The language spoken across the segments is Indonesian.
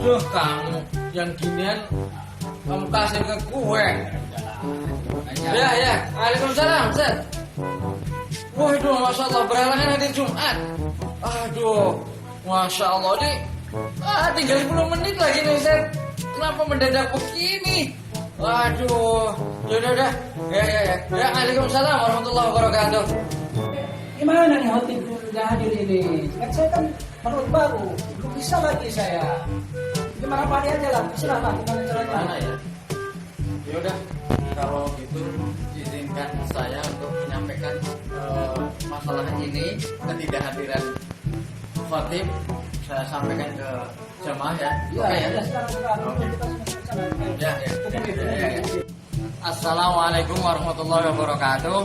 Aduh, kamu yang ginian kamu kasih ke gue. Ya, ya. Waalaikumsalam, Ustaz. Waduh, Masya Allah, berhalangan hari Jumat. Aduh, Masya Allah, nih. Tinggal 10 menit lagi nih, Ustaz. Kenapa mendadak begini? Waduh, udah. Ya. Waalaikumsalam warahmatullahi wabarakatuh. Gimana nih hotip udah hadir ini? Kan saya kan menurut baru, belum bisa lagi saya. Gimana Pak aja lah, silakan gimana caranya? Mana ya? Yaudah, kalau gitu izinkan saya untuk menyampaikan masalah ini, ketidakhadiran khotib, saya sampaikan ke jamaah ya. Oke ya. Ya. Assalamualaikum warahmatullahi wabarakatuh.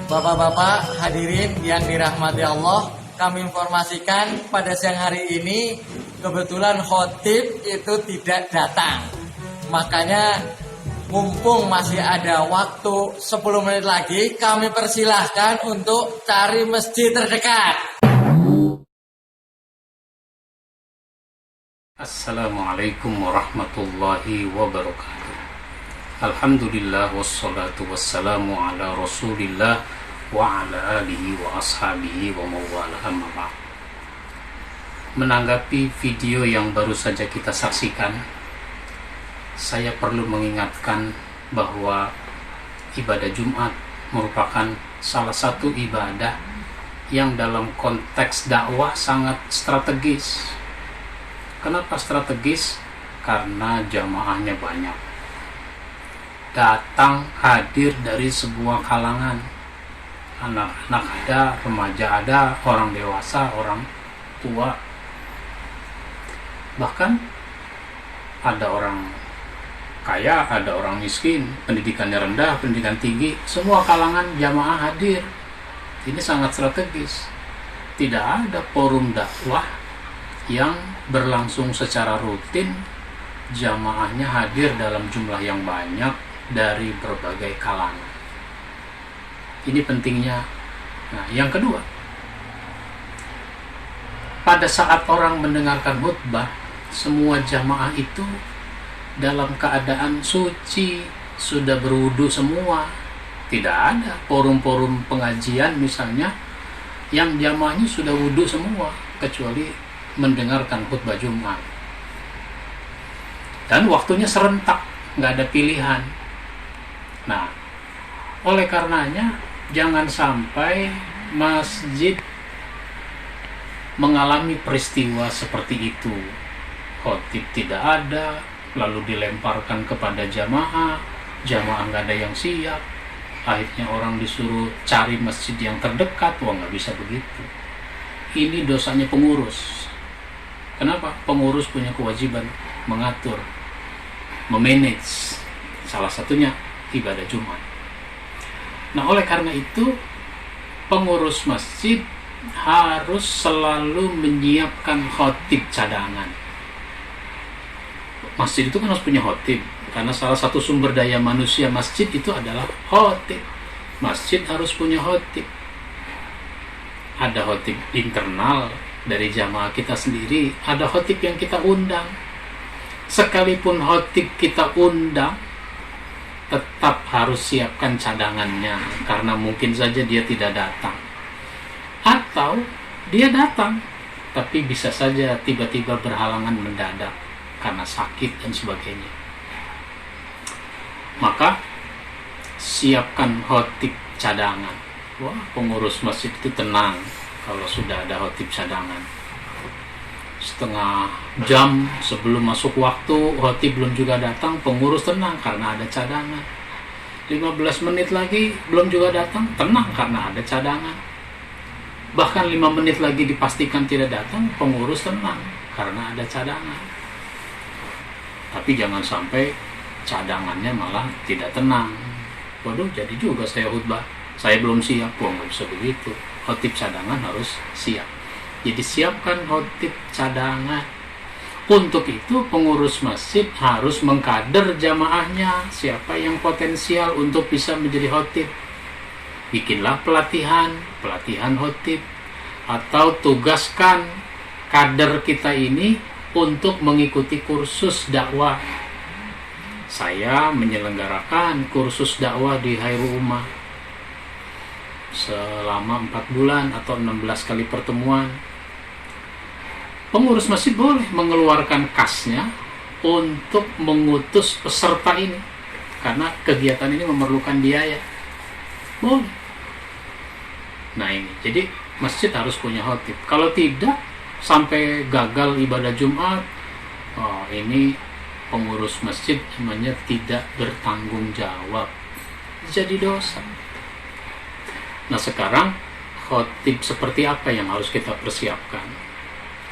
Bapak-bapak hadirin yang dirahmati Allah, kami informasikan pada siang hari ini kebetulan khotib itu tidak datang. Makanya mumpung masih ada waktu 10 menit lagi, kami persilahkan untuk cari masjid terdekat. Assalamualaikum warahmatullahi wabarakatuh. Alhamdulillah wassalatu wassalamu ala rasulillah wa ala alihi wa ashabihi wa mawala amma ba'd. Menanggapi video yang baru saja kita saksikan, saya perlu mengingatkan bahwa ibadah Jumat merupakan salah satu ibadah yang dalam konteks dakwah sangat strategis. Kenapa strategis? Karena jamaahnya banyak. Datang hadir dari sebuah kalangan. Anak-anak ada, remaja ada, orang dewasa, orang tua. Bahkan ada orang kaya, ada orang miskin, pendidikannya rendah, pendidikan tinggi, semua kalangan jamaah hadir. Ini sangat strategis. Tidak ada forum dakwah yang berlangsung secara rutin, jamaahnya hadir dalam jumlah yang banyak dari berbagai kalangan. Ini pentingnya. Nah, yang kedua, pada saat orang mendengarkan khutbah, semua jamaah itu dalam keadaan suci, sudah berwudu semua. Tidak ada forum-forum pengajian misalnya yang jamaahnya sudah wudu semua, kecuali mendengarkan khutbah Jumat. Dan waktunya serentak, nggak ada pilihan. Nah, oleh karenanya jangan sampai masjid mengalami peristiwa seperti itu. Khotib tidak ada, lalu dilemparkan kepada jamaah nggak ada yang siap, akhirnya orang disuruh cari masjid yang terdekat. Wah, nggak bisa begitu. Ini dosanya pengurus. Kenapa? Pengurus punya kewajiban mengatur, memanage, salah satunya ibadah Jumat. Nah, oleh karena itu pengurus masjid harus selalu menyiapkan khotib cadangan. Masjid itu kan harus punya khotib, karena salah satu sumber daya manusia masjid itu adalah khotib. Masjid harus punya khotib. Ada khotib internal dari jamaah kita sendiri, ada khotib yang kita undang. Sekalipun khotib kita undang, tetap harus siapkan cadangannya, karena mungkin saja dia tidak datang. Atau dia datang, tapi bisa saja tiba-tiba berhalangan mendadak karena sakit dan sebagainya. Maka siapkan khotib cadangan. Wah, pengurus masjid itu tenang kalau sudah ada khotib cadangan. Setengah jam sebelum masuk waktu, khotib belum juga datang, pengurus tenang karena ada cadangan. 15 menit lagi belum juga datang, tenang karena ada cadangan. Bahkan 5 menit lagi dipastikan tidak datang, pengurus tenang karena ada cadangan. Tapi jangan sampai cadangannya malah tidak tenang. Waduh, jadi juga saya khutbah, saya belum siap. Wah, nggak bisa begitu. Khotib cadangan harus siap. Jadi siapkan khotib cadangan. Untuk itu pengurus masjid harus mengkader jamaahnya, siapa yang potensial untuk bisa menjadi khotib. Bikinlah pelatihan khotib, atau tugaskan kader kita ini untuk mengikuti kursus dakwah. Saya menyelenggarakan kursus dakwah di Hairul Ummah selama 4 bulan atau 16 kali pertemuan. Pengurus masjid boleh mengeluarkan kasnya untuk mengutus peserta ini, karena kegiatan ini memerlukan biaya. Boleh. Nah ini, jadi masjid harus punya khotib. Kalau tidak, sampai gagal ibadah Jumat, ini pengurus masjid namanya tidak bertanggung jawab, jadi dosa. Nah sekarang khotib seperti apa yang harus kita persiapkan?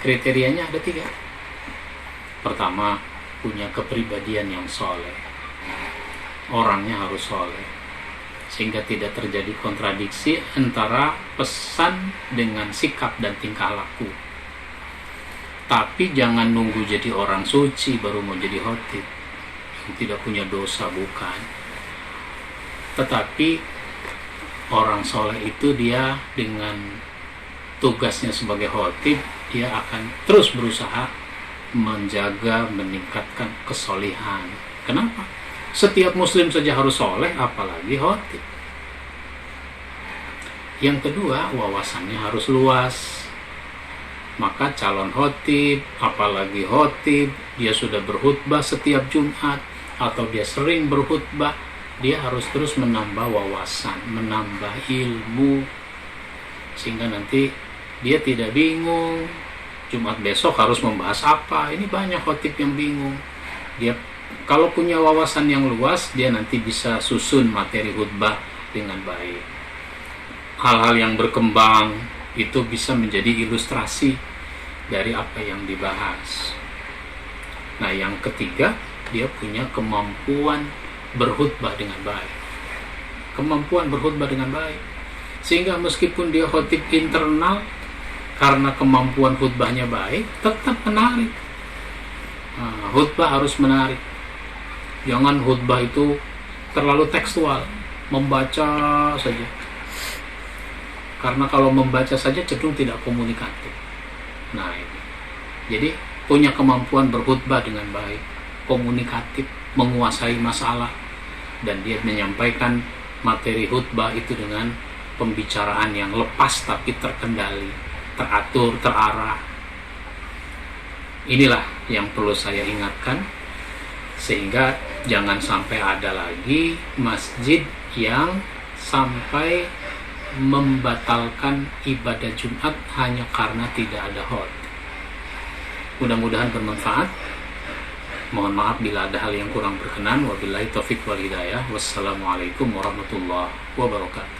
Kriterianya ada 3. Pertama, punya kepribadian yang soleh. Orangnya harus soleh, sehingga tidak terjadi kontradiksi antara pesan dengan sikap dan tingkah laku. Tapi jangan nunggu jadi orang suci baru mau jadi khotib, yang tidak punya dosa, bukan. Tetapi orang soleh itu dia dengan tugasnya sebagai khotib, dia akan terus berusaha menjaga, meningkatkan kesolihan. Kenapa? Setiap muslim saja harus soleh, apalagi khotib. Yang kedua, wawasannya harus luas. Maka calon khotib, apalagi khotib, dia sudah berkhutbah setiap Jumat atau dia sering berkhutbah, dia harus terus menambah wawasan, menambah ilmu, sehingga nanti dia tidak bingung Jumat besok harus membahas apa. Ini banyak khotib yang bingung. Dia kalau punya wawasan yang luas, dia nanti bisa susun materi khutbah dengan baik. Hal-hal yang berkembang itu bisa menjadi ilustrasi dari apa yang dibahas. Nah, yang ketiga, dia punya kemampuan berkhutbah dengan baik. Kemampuan berkhutbah dengan baik. Sehingga meskipun dia khotib internal, karena kemampuan khutbahnya baik, tetap menarik. Nah, khutbah harus menarik. Jangan khutbah itu terlalu tekstual, membaca saja. Karena kalau membaca saja cenderung tidak komunikatif. Nah ini, jadi punya kemampuan berkhutbah dengan baik, komunikatif, menguasai masalah, dan dia menyampaikan materi khutbah itu dengan pembicaraan yang lepas tapi terkendali, teratur, terarah. Inilah yang perlu saya ingatkan, sehingga jangan sampai ada lagi masjid yang sampai membatalkan ibadah Jumat hanya karena tidak ada khotib. Mudah-mudahan bermanfaat. Mohon maaf bila ada hal yang kurang berkenan. Wabillahi taufiq wal hidayah. Wassalamualaikum warahmatullahi wabarakatuh.